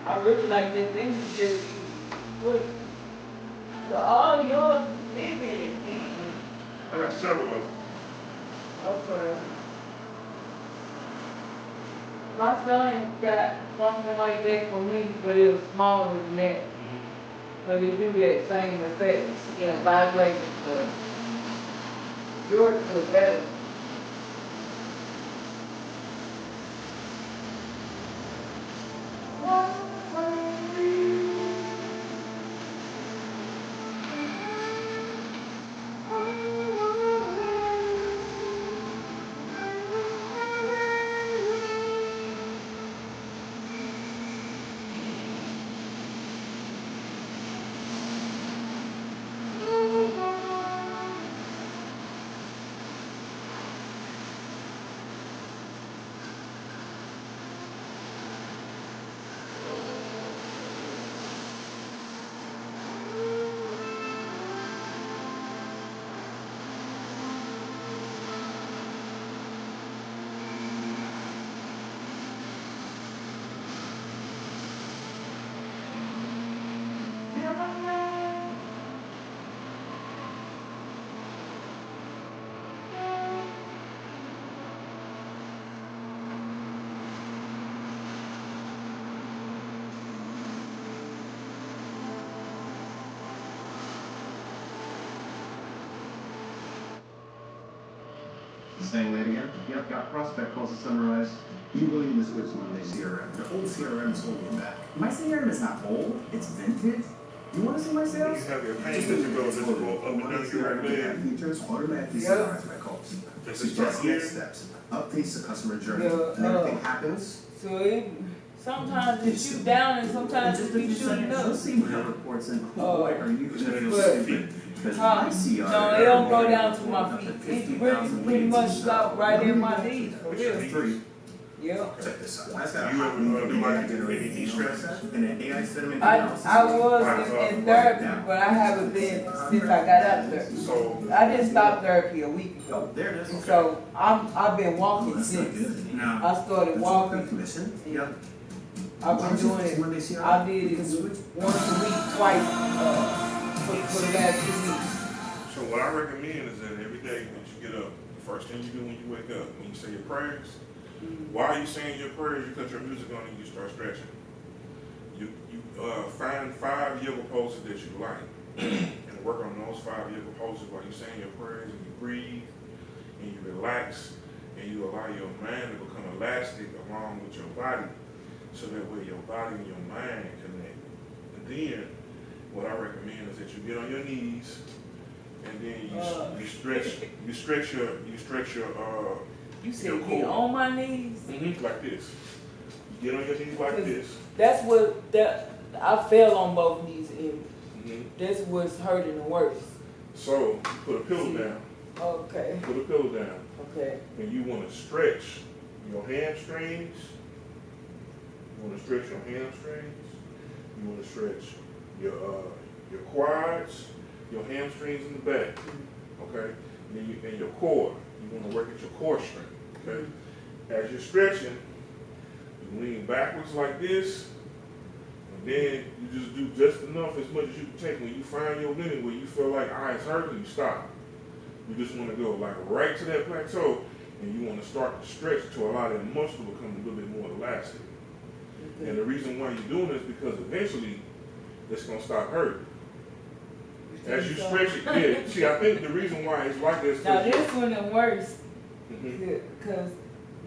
I really like that thing you just put all your living. I got several of them. Okay. My son got something like that for me, but it was smaller than that. But it do that same effect. Yeah, vibrating stuff. Yours was better. Saying that again? Yep, got prospect calls to summarize. You will need to switch to Monday CRM. The old CRM is holding you back. My CRM is not old, it's vintage. You want to see my sales? You have your pain that you go up and down your right leg. Features automatically summarize my calls. Suggest next steps. Updates the customer journey. When everything happens. So it sometimes it shoot down and sometimes it be shooting up. You'll see my reports and boy, are you gonna feel But- stupid. Because my CRM. No, it don't go down to my feet. It pretty much stop right in my knees, for real. Three. Yeah. Check this out. That's got You a ever do like any de-stress? and an AI sentiment I analysis. was in therapy, but I haven't been since I got out there. So, I just stopped therapy a week ago. There it is. And so I've been walking That's not since. good. No. I started walking. Commission. Yep. I've been doing it. I did it once a week, twice, for the last 2 weeks. so what I recommend is that every day when you get up, the first thing you do when you wake up, when you say your prayers, while you saying your prayers, you cut your music on and you start stretching. You find 5 yoga poses that you like and work on those 5 yoga poses while you're saying your prayers, and you breathe and you relax and you allow your mind to become elastic along with your body, so that way your body and your mind connect. And then what I recommend is that you get on your knees and then you stretch your You said your get core. on my knees. Like this. You get on your knees like this. That's what I fell on both knees and Mhm. that's what's hurting the worst. So put a pillow down. Okay. Put a pillow down. Okay. And you want to stretch your hamstrings. You want to stretch your hamstrings. You want to stretch your quads, your hamstrings in the back. Okay. And your core. You want to work at your core strength. Okay. As you're stretching, you lean backwards like this. And then you just do just enough, as much as you can take. When you find your limit where you feel like, it's hurting, you stop. You just want to go like right to that plateau, and you want to start to stretch to allow that muscle to become a little bit more elastic. Okay. And the reason why you're doing this is because eventually it's going to stop hurting. As you stretch it, yeah. See, I think the reason why it's like this. Now this one the worst, Mhm. because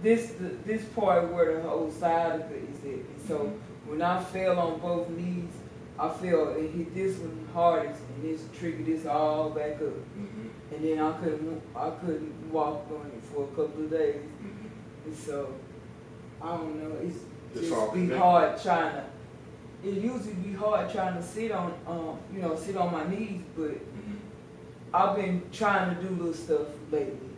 this part where the whole side of it is at. And so when I fell on both knees, I felt it hit this one hardest, and this triggered this all back up. Mhm. And then I couldn't walk on it for a couple of days. Mhm. And so I don't know, It's it's all just be connected. hard trying to. It usually be hard trying to sit on sit on my knees, but Mhm. I've been trying to do little stuff lately,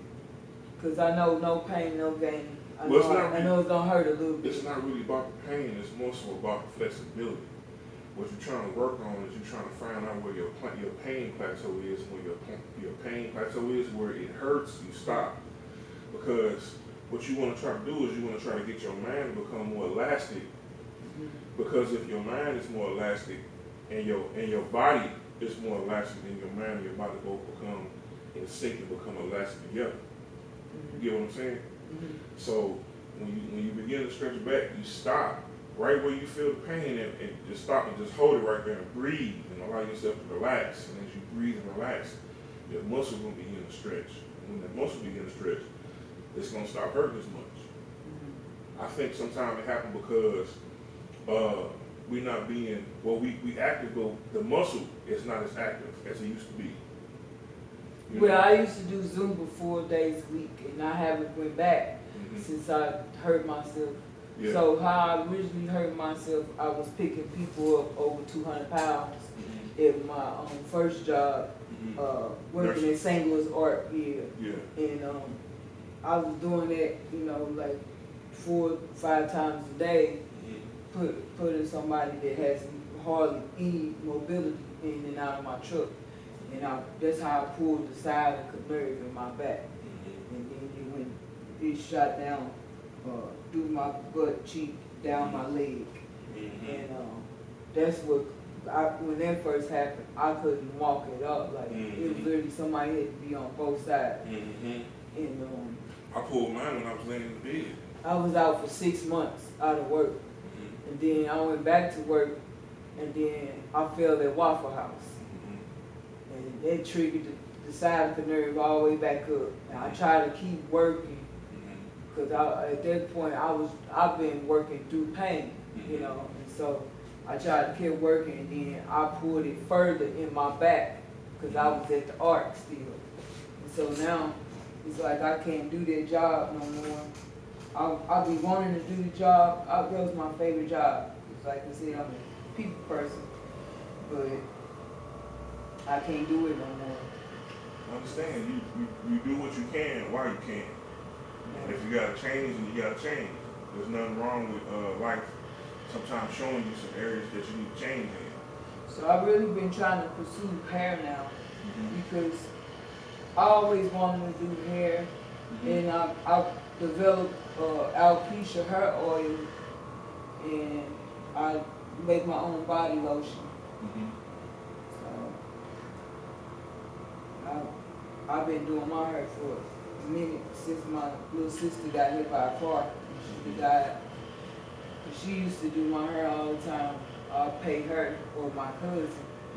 cause I know no pain, no gain. I Well, it's know, not I know it's gonna hurt a little bit. It's not really about the pain, it's more so about the flexibility. What you're trying to work on is you're trying to find out where your pain plateau is. When your pain plateau is where it hurts, you stop. Because what you want to try to do is you want to try to get your mind to become more elastic Because if your mind is more elastic and your body is more elastic than your mind and your body both become in sync and become elastic together. You get what I'm saying? So when you begin to stretch back, you stop right where you feel the pain and just stop and just hold it right there and breathe and allow yourself to relax. And as you breathe and relax, your muscle will begin to stretch. And when the muscle begins to stretch, it's gonna stop hurting as much. I think sometimes it happens because we not being, well, we active, but the muscle is not as active as it used to be. You Well, know? I used to do Zumba 4 days a week, and I haven't went back since I hurt myself. Yeah. So how I originally hurt myself, I was picking people up over 200 pounds at my first job, working at St. Louis Art. Yeah. And I was doing that, you know, like 4 or 5 times a day, putting somebody that has hardly any mobility in and out of my truck. And that's how I pulled the sciatic nerve in my back. And then it shot down through my butt cheek, down my leg. And that's what, when that first happened, I couldn't walk it up. Like, it was literally somebody had to be on both sides. And I pulled mine when I was laying in the bed. I was out for 6 months out of work. And then I went back to work, and then I fell at Waffle House. And that triggered the sciatic nerve all the way back up. And I tried to keep working, because at that point I've been working through pain, you know. And so I tried to keep working, and then I pulled it further in my back, because I was at the arc still. And so now it's like I can't do that job no more. I'll be wanting to do the job. That was my favorite job. It's like I said, I'm a people person, but I can't do it no more. I understand. You do what you can while you can. And if you gotta change, then you gotta change. There's nothing wrong with life sometimes showing you some areas that you need to change in. So I've really been trying to pursue hair now, because I always wanted to do hair, and I've developed alopecia hair oil, and I make my own body lotion. So I've been doing my hair for a minute, since my little sister got hit by a car. She died. She used to do my hair all the time. I pay her or my cousin.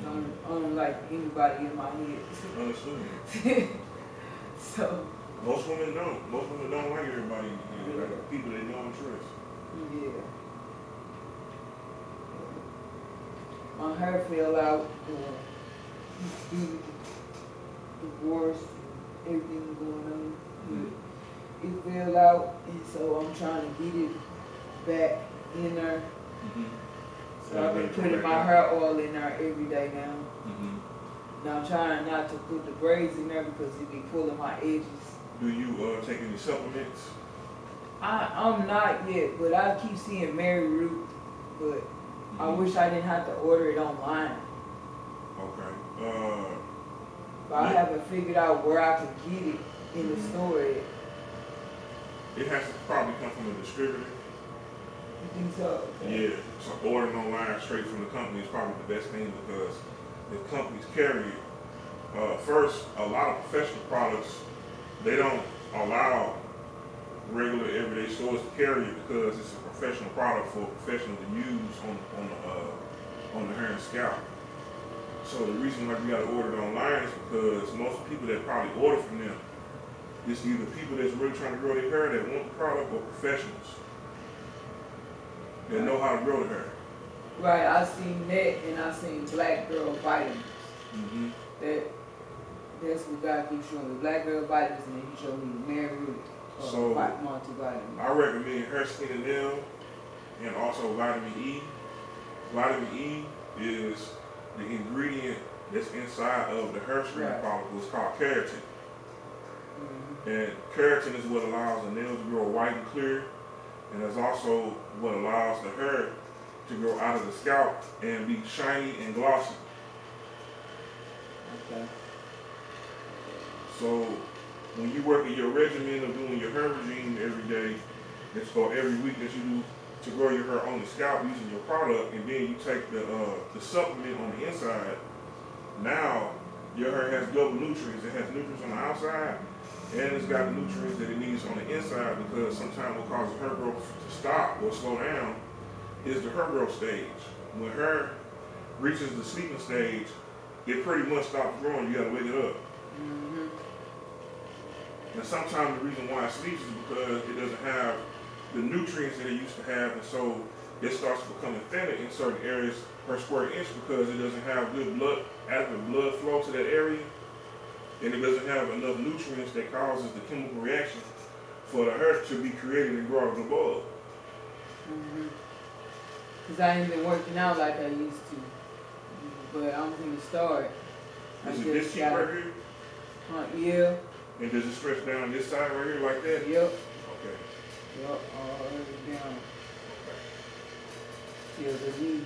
I don't like anybody in my head. Understood. So. Most women don't. Most women don't like everybody. Like people they know and trust. Yeah. My hair fell out. Divorce, everything going on. It fell out, and so I'm trying to get it back in there. So I've been putting my hair oil in there every day now. Now I'm trying not to put the braids in there because it be pulling my edges. Do you take any supplements? I'm not yet, but I keep seeing Mary Root, but I wish I didn't have to order it online. Okay. But I haven't figured out where I can get it in the store yet. It has to probably come from a distributor. You think so? Okay. Yeah. So ordering online straight from the company is probably the best thing, because the companies carry it. First, a lot of professional products, they don't allow regular everyday stores to carry it because it's a professional product for a professional to use on the hair and scalp. So the reason why we got to order it online is because most people that probably order from them, it's either people that's really trying to grow their hair that want the product, or professionals that know how to grow the hair. Right, I seen that, and I seen Black Girl Vitamins. That's what God keeps showing me. Black Girl Vitamins, and then he showed me Mary Root multivitamin. I recommend Hair, Skin, and Nail, and also vitamin E. Vitamin E is the ingredient that's inside of the hair screening product. It's called keratin. And keratin is what allows the nails to grow white and clear, and it's also what allows the hair to grow out of the scalp and be shiny and glossy. Okay. So when you work in your regimen of doing your hair regime every day, it's for every week that you do to grow your hair on the scalp using your product, and then you take the supplement on the inside. Now your hair has double nutrients. It has nutrients on the outside, and it's got the nutrients that it needs on the inside, because sometimes what causes hair growth to stop or slow down is the hair growth stage. When hair reaches the sleeping stage, it pretty much stops growing. You gotta wake it up. And sometimes the reason why it sleeps is because it doesn't have the nutrients that it used to have, and so it starts becoming thinner in certain areas per square inch, because it doesn't have good adequate blood flow to that area, and it doesn't have enough nutrients that causes the chemical reaction for the hair to be created and grow out of the bulb. Cause I ain't been working out like I used to, but I'm gonna start. Is it this cheek right here? Yeah. And does it stretch down this side right here like that? Yep. Okay. Yep. All the way down till the knee.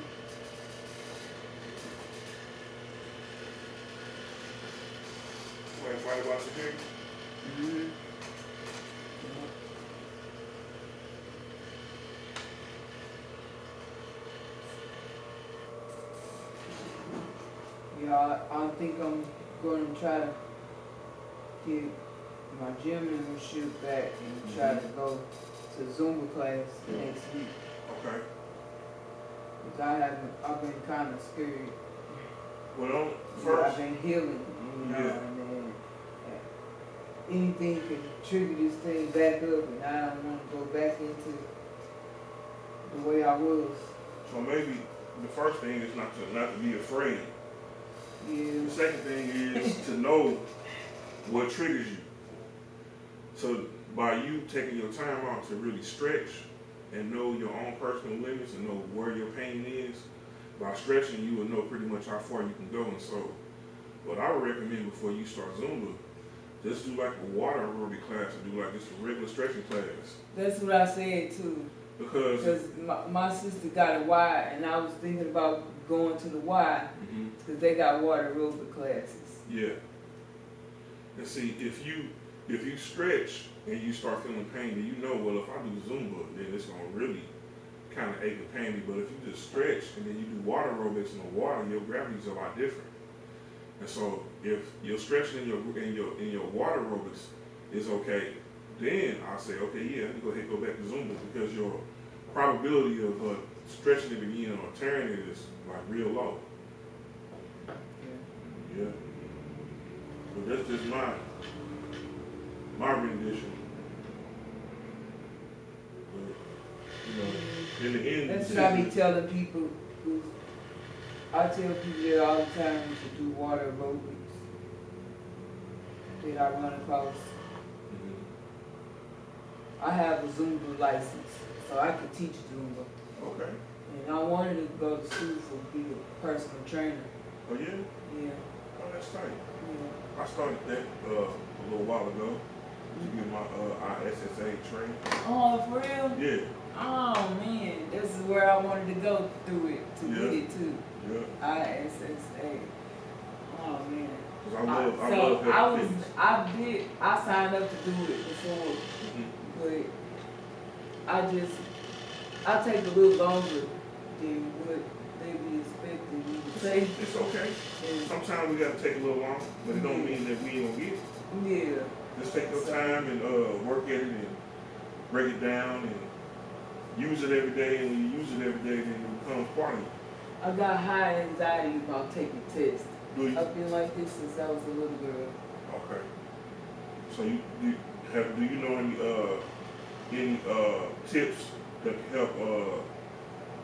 Why about your hair? Yeah, I think I'm going to try to get my gym membership back and try to go to Zumba class next week. Okay. Because I've been kind of scared. Well, first, I've been healing, you know, and then anything could trigger this thing back up, and I don't want to go back into the way I was. so maybe the first thing is not to be afraid. Yeah. The second thing is to know what triggers you. So by you taking your time out to really stretch and know your own personal limits and know where your pain is, by stretching you will know pretty much how far you can go. And so what I would recommend before you start Zumba, just do like a water aerobic class, or do like just a regular stretching class. That's what I said too. Because my sister got a Y, and I was thinking about going to the Y, because they got water aerobic classes. Yeah. And see, if you stretch and you start feeling pain, then you know, well, if I do Zumba, then it's gonna really kind of ache and pain me. But if you just stretch and then you do water aerobics in the water, your gravity's a lot different. And so if your stretching in your water aerobics is okay, then I'll say, okay, yeah, let me go ahead and go back to Zumba, because your probability of stretching it again or tearing it is like real low. Yeah. But that's just my rendition. But, you know, in the end, That's what I be telling people. I tell people that all the time to do water aerobics that I run across. I have a Zumba license, so I can teach Zumba. Okay. And I wanted to go to school for be a personal trainer. Oh yeah? Yeah. Oh, that's tight. Yeah. I started that a little while ago to get my ISSA training. Oh, for real? Yeah. Oh man, this is where I wanted to go through it to get it too. Yeah. ISSA. Oh man. Cause I love helping kids. I signed up to do it before, but I take a little longer than what they be expecting me to take. It's okay. Sometimes we gotta take a little longer, but it don't mean that we ain't gonna get it. Yeah. Just take your time and work at it and break it down and use it every day. And when you use it every day, then it becomes part of you. I got high anxiety about taking tests. Do you? I've been like this since I was a little girl. Okay. So do you know any tips that can help?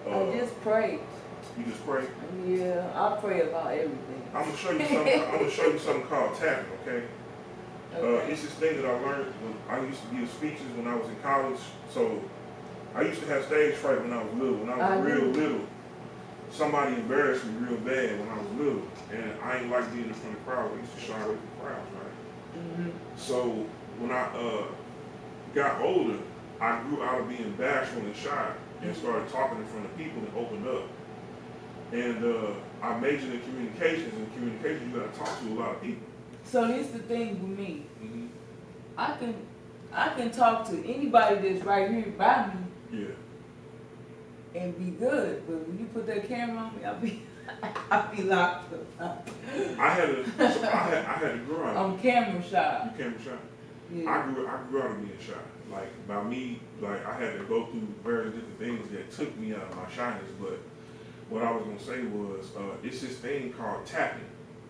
I just pray. You just pray. Yeah, I pray about everything. I'm gonna show you something. I'm gonna show you something called tapping. Okay. Okay. It's this thing that I learned when I used to give speeches when I was in college. So I used to have stage fright when I was little. When I was real little, somebody embarrassed me real bad when I was little, and I ain't like being in front of crowds. I used to shy away from crowds, right? So when I got older, I grew out of being bashful and shy and started talking in front of people and opened up. And I majored in communications, and communications you gotta talk to a lot of people. So this is the thing with me. I can talk to anybody that's right here by me, Yeah. and be good. But when you put that camera on me, I'll be locked up. I had to grow out. I'm camera shy. You camera shy. Yeah. I grew out of being shy. Like by me, like I had to go through various different things that took me out of my shyness. But what I was gonna say was, it's this thing called tapping.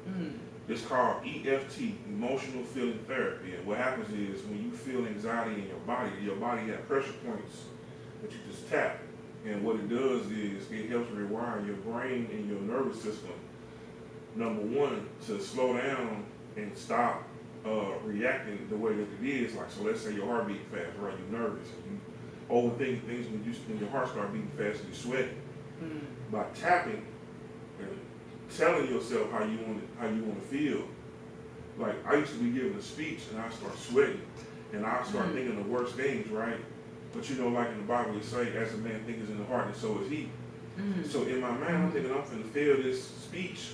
Mm. It's called EFT, emotional feeling therapy. And what happens is when you feel anxiety in your body has pressure points that you just tap. And what it does is it helps rewire your brain and your nervous system. Number one, to slow down and stop reacting the way that it is. Like, so let's say your heart beating fast, right? You're nervous and you overthink things when your heart starts beating fast and you sweat. Mm. By tapping and telling yourself how you want to feel. Like I used to be giving a speech and I start sweating and I start thinking the worst things, right? But you know, like in the Bible, it say, "As a man thinketh in the heart, and so is he." Mm. So in my mind, I'm thinking I'm finna feel this speech.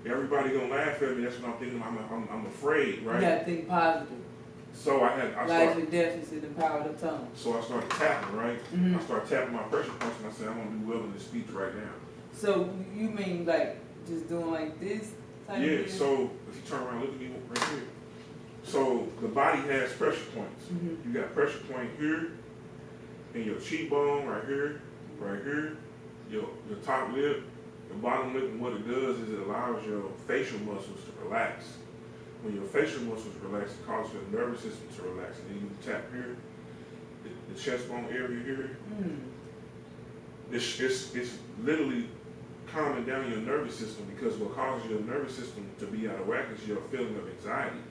Everybody gonna laugh at me. That's what I'm thinking. I'm afraid, right? You gotta think positive. So Life and death is in the power of the tongue. So I started tapping, right? Mm-hmm. I started tapping my pressure points, and I said, "I'm gonna do well in this speech right now." So you mean like just doing like this type Yeah. of thing? So if you turn around, look at me right here. So the body has pressure points. Mm-hmm. You got pressure point here, in your cheekbone, right here, your top lip, the bottom lip, and what it does is it allows your facial muscles to relax. When your facial muscles relax, it causes your nervous system to relax. And then you tap here, the chest bone area here. Mm. It's literally calming down your nervous system, because what causes your nervous system to be out of whack is your feeling of anxiety,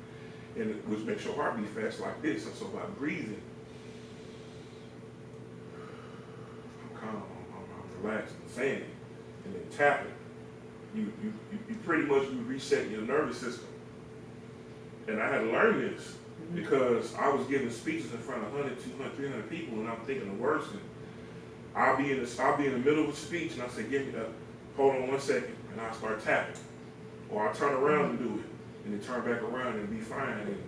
and which makes your heart beat fast like this. And so by breathing, I'm calm, I'm relaxed, and saying it, and then tapping, you pretty much reset your nervous system. And I had to learn this because I was giving speeches in front of 100, 200, 300 people, and I'm thinking the worst. And I'll be in the middle of a speech, and I say, hold on 1 second, and I start tapping. Or I turn around and do it, and then turn back around and be fine, and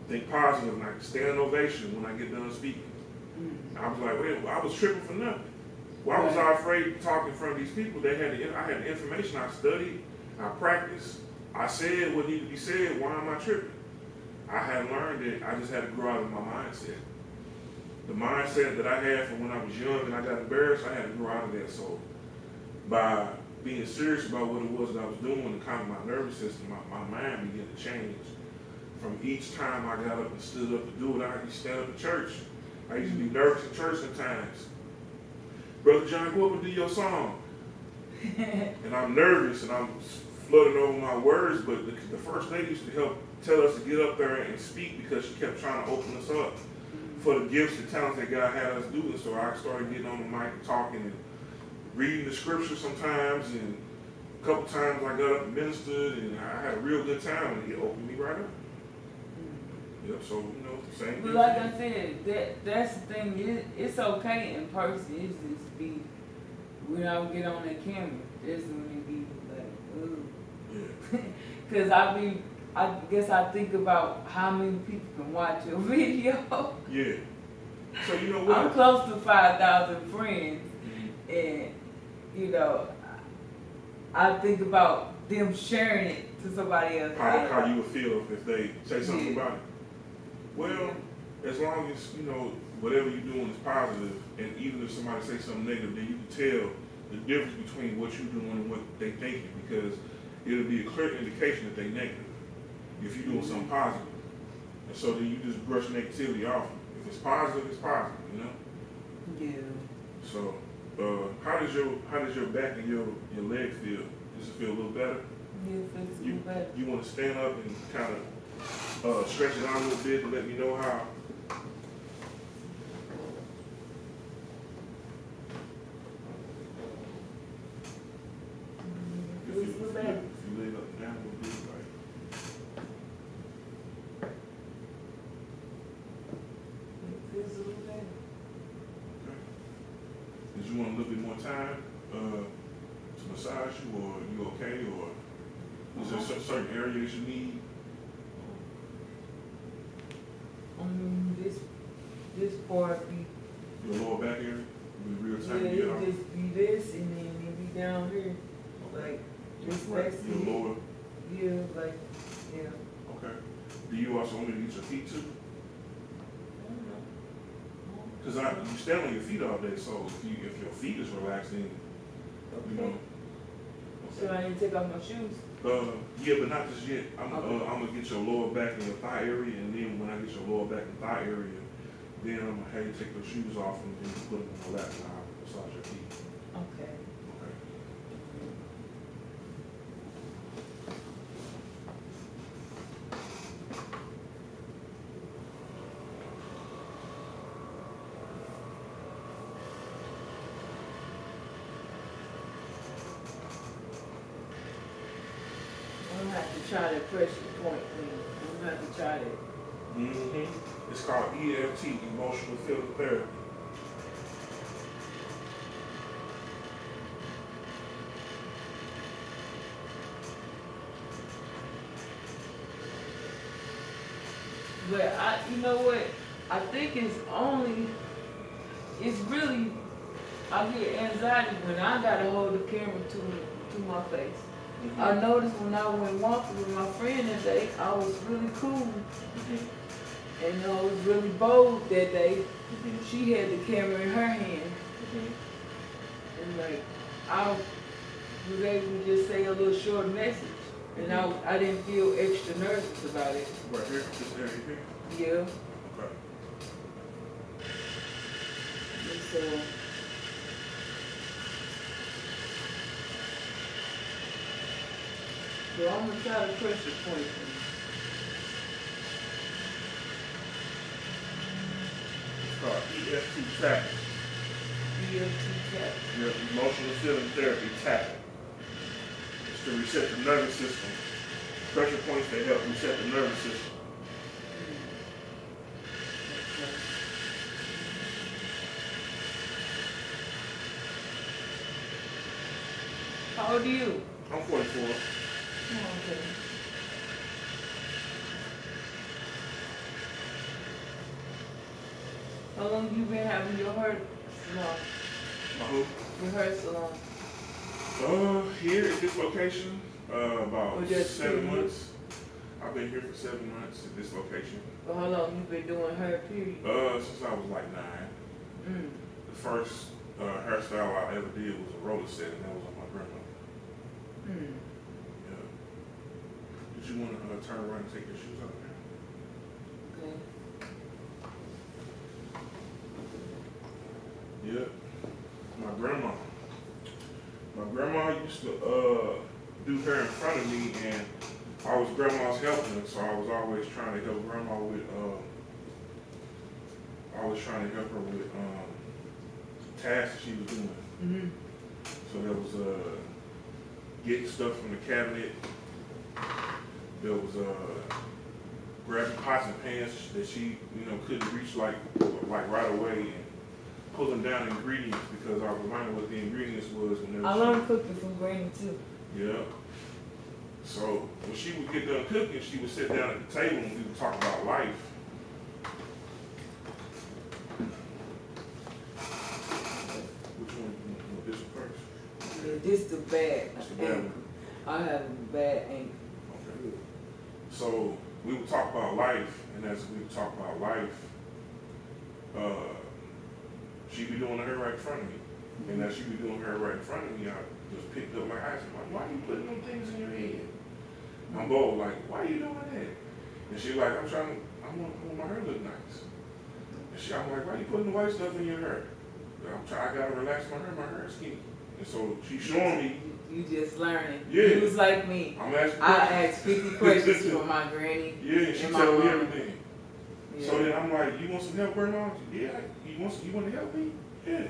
think positive, and I can stand ovation when I get done speaking. I was like, wait, I was tripping for nothing. Why was I afraid to talk in front of these people? I had the information, I studied, I practiced, I said what needed to be said. Why am I tripping? I had learned that I just had to grow out of my mindset. The mindset that I had from when I was young and I got embarrassed, I had to grow out of that. So by being serious about what it was that I was doing and calming my nervous system, my mind began to change. From each time I got up and stood up to do it, I used to stand up in church. I used to be nervous in church sometimes. Brother John, go up and do your song. And I'm nervous and I'm flooding over my words, but the first lady used to tell us to get up there and speak, because she kept trying to open us up for the gifts and talents that God had us do. And so I started getting on the mic and talking and reading the scripture sometimes, and a couple times I got up and ministered, and I had a real good time, and He opened me right up. Yep, so, same But thing. like I said, that's the thing. It's okay in person. It's just be when I get on that camera. That's when it be like, ooh. Yeah. Because I guess I think about how many people can watch your video. Yeah. So you know what? I'm close to 5,000 friends, and I think about them sharing it to somebody else. How you would feel if they say something about it. Well, as long as whatever you're doing is positive, and even if somebody says something negative, then you can tell the difference between what you're doing and what they're thinking, because it'll be a clear indication that they're negative if you're doing something positive. And so then you just brush negativity off. If it's positive, it's positive, Yeah. So, how does your back and your leg feel? Does it feel a little better? Yeah, it feels a little better. You want to stand up and kind of stretch it out a little bit and let me know how. If you lay it up and down a little bit, like. It feels a little better. Okay. Did you want a little bit more time to massage you, or you okay, or is there certain areas you need? This part be. Your lower back area? Be real Yeah, tight. You it know. just be this and then it be down here, like, this Right. basically. Your lower. Yeah, like, yeah. Okay. Do you also want me to get your feet too? I don't know. Cause you stand on your feet all day, so if your feet is relaxed, then you know. So I need to take off my shoes. Yeah, but not just yet. I'm Okay. gonna get your lower back and your thigh area, and then when I get your lower back and thigh area, then I'm gonna have you take those shoes off and then put them on my lap and I'll massage your feet. Okay. Okay. I'm gonna have to try that pressure point thing. I'm gonna have to try that. Mm-hmm. It's called EFT, emotional field therapy. But you know what? I think it's really, I get anxiety when I gotta hold the camera to my face. Mm-hmm. I noticed when I went walking with my friend that day, I was really cool. Mm-hmm. And I was really bold that day. Mm-hmm. She had the camera in her hand. Mm-hmm. And like, I was able to just say a little short message. And I didn't feel extra nervous about it. Right here, this area here. Yeah. Okay. And so, but I'm gonna try to pressure point them. It's called EFT tapping. EFT tap. Your emotional feeling therapy tapping. It's to reset the nervous system. Pressure points that help reset the nervous system. Okay. How old are you? I'm 44. Okay. How long you been having your hair salon? Your hair salon? Here at this location, about Or just 7 period? months. I've been here for 7 months at this location. Or how long you been doing hair period? Since I was like 9. Mm. The first hairstyle I ever did was a roller set, and that was on my grandma. Mm. Yeah. Did you want to turn around and take your shoes off now? Okay. Yeah. My grandma. My grandma used to do hair in front of me, and I was grandma's helper, so I was always trying to help grandma with. I was trying to help her with tasks she was doing. Mm-hmm. So there was getting stuff from the cabinet. There was grabbing pots and pans that she couldn't reach like right away, and pulling down ingredients because I reminded what the ingredients was whenever I learned cooking from Granny too. Yeah. So when she would get done cooking, she would sit down at the table and we would talk about life. Which one? You want this one first? Yeah, this the bad That's the bad ankle. I have a bad ankle. Okay. So we would talk about life, and as we would talk about life, she'd be doing her right in front of me. And as she be doing her right in front of me, I just picked up my eyes and like, why are you putting them things in your head? I'm bold, like, why are you doing that? And she like, I want my hair look nice. And I'm like, why are you putting the white stuff in your hair? I gotta relax my hair is skinny. And so she's showing me. You just learning. Yeah. You was like me. I'm asking I questions. asked 50 questions for my granny. Yeah, and she and my tell me mom. everything. Yeah. So then I'm like, you want some help, grandma? Yeah. You want to help me? Yeah.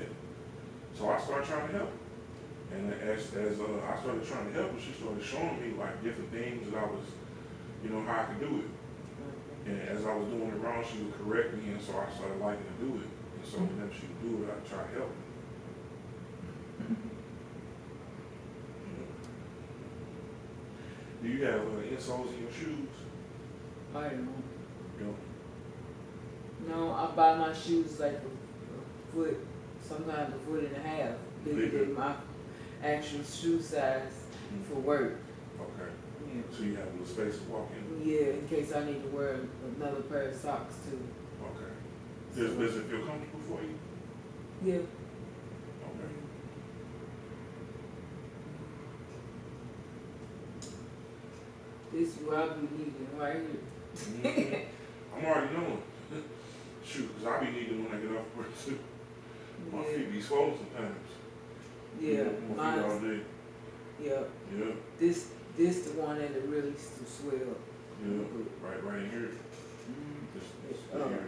So I started trying to help her. And as I started trying to help her, she started showing me like different things that I was, how I could do it. And as I was doing it wrong, she would correct me, and so I started liking to do it. And so whenever she would do it, I'd try to help her. Do you have insoles in your shoes? I don't know. No. No, I buy my shoes like a foot sometimes a foot and a half, bigger than my actual shoe size for work. Okay. Yeah. So you have a little space to walk in? Yeah, in case I need to wear another pair of socks too. Okay. Does it feel comfortable for you? Yeah. Okay. This is what I be needing right here. I'm already knowing. Shoot, because I be needing when I get off work too. My feet be swollen sometimes. Yeah, My feet all day. Yeah. Yeah. This the one that it really to swell. Yeah. Right in here. This area.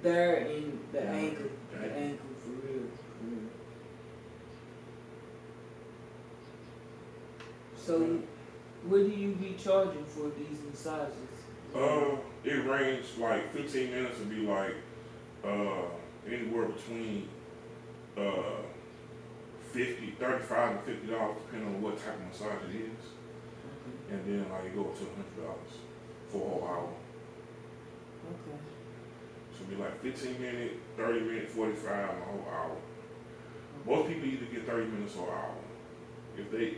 There in the Yeah. ankle. The Ankle. ankle for real. So what do you be charging for these massages? It ranges like 15 minutes would be like anywhere between $35 to $50 depending on what type of massage it is. Okay. And then like it go up to $100 for a whole hour. Okay. So it'd be like 15 minutes, 30 minutes, 45, and a whole hour. Most people either get 30 minutes or an hour. If they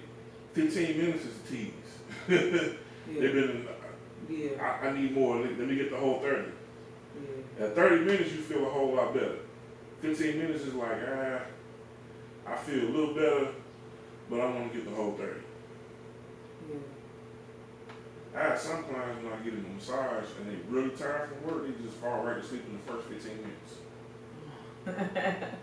15 minutes is a tease. Yeah. They've been Yeah. I need more. Let me get the whole 30. Yeah. At 30 minutes, you feel a whole lot better. 15 minutes is like, I feel a little better, but I want to get the whole 30. Yeah. I have some clients when I get in a massage and they really tired from work, they just fall right to sleep in the first 15 minutes.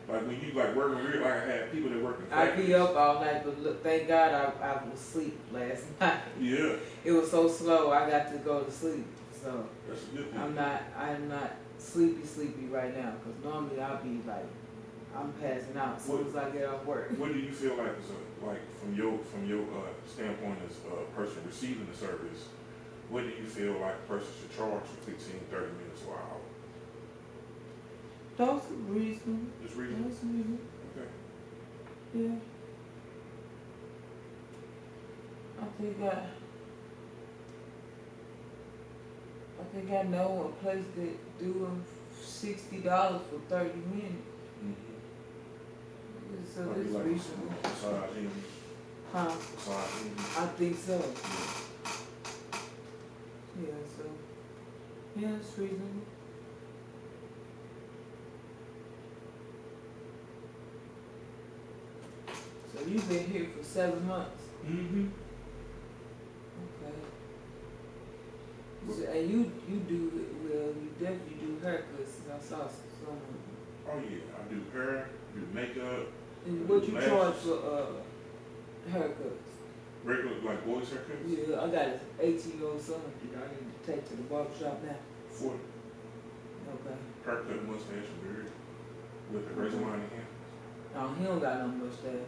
Like when you like working real, like I had people that work in I factories. be up all night, but look, thank God I was asleep last night. Yeah, It was so slow, I got to go to sleep. So that's a good thing. I'm not sleepy right now, because normally I'll be like, I'm passing out as soon as I get off work. What do you feel like is like from your standpoint as a person receiving the service? What do you feel like a person should charge for 15, 30 minutes or an hour? Those are reasonable. Just reasonable. Those are reasonable. Okay. Yeah. I think I know a place that doing $60 for 30 minutes. So Might be it's like reasonable. massage in, Huh? massage in. I think so. Yeah, so yeah, it's reasonable. So you've been here for 7 months. Mm-hmm. Okay. So, and you do well. You definitely do haircuts. I saw some. Oh yeah, I do hair, do makeup, And what you lashes. charge for haircuts? Regular like boys haircuts. Yeah, I got an 18-year-old son that I need to take to the barber shop now. 40. Okay. Haircut, mustache, and beard with the razor line in hand. No, he don't got no mustache.